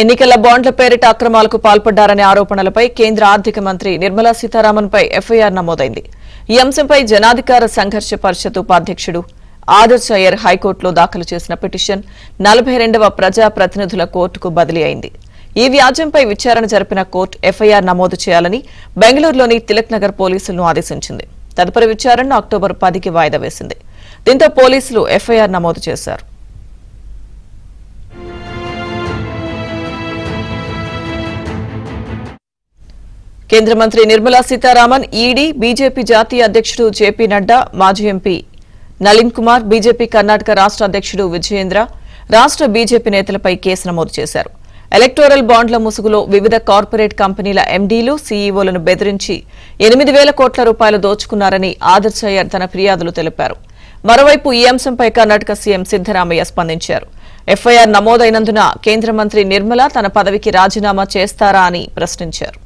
ఎన్నికల బాండ్ల పేరిట అక్రమాలకు పాల్పడ్డారనే ఆరోపణలపై కేంద్ర ఆర్థిక మంత్రి నిర్మలా సీతారామన్పై ఎఫ్ఐఆర్ నమోదైంది. ఈ అంశంపై జనాధికార సంఘర్ష పరిషత్ ఉపాధ్యక్షుడు ఆదర్శ్ అయ్యర్ హైకోర్టులో దాఖలు చేసిన పిటిషన్ 42వ ప్రజా ప్రతినిధుల కోర్టుకు బదిలీ అయింది. ఈ వ్యాజ్యంపై విచారణ జరిపిన కోర్టు ఎఫ్ఐఆర్ నమోదు చేయాలని బెంగళూరులోని తిలక్ నగర్ పోలీసులను ఆదేశించింది. తదుపరి విచారణను అక్టోబర్ 10కి వాయిదా వేసింది. దీంతో పోలీసులు ఎఫ్ఐఆర్ నమోదు చేశారు. కేంద్ర మంత్రి నిర్మలా సీతారామన్, ఈడీ, బీజేపీ జాతీయ అధ్యక్షుడు జేపీ నడ్డా, మాజీ ఎంపీ నళిన్ కుమార్, బీజేపీ కర్ణాటక రాష్ట అధ్యక్షుడు విజయేంద్ర, రాష్ట బీజేపీ నేతలపై కేసు నమోదు చేశారు. ఎలక్టోరల్ బాండ్ల ముసుగులో వివిధ కార్పొరేట్ కంపెనీల ఎండీలు, సీఈఓలను బెదిరించి 8,000 కోట్ల రూపాయలు దోచుకున్నారని ఆదర్శ్ అయ్యర్ తన ఫిర్యాదులు తెలిపారు. మరోవైపు ఈ అంశంపై కర్ణాటక సీఎం సిద్దరామయ్య స్పందించారు. ఎఫ్ఐఆర్ నమోదైనందున కేంద్ర మంత్రి నిర్మల తన పదవికి రాజీనామా చేస్తారా అని ప్రశ్నించారు.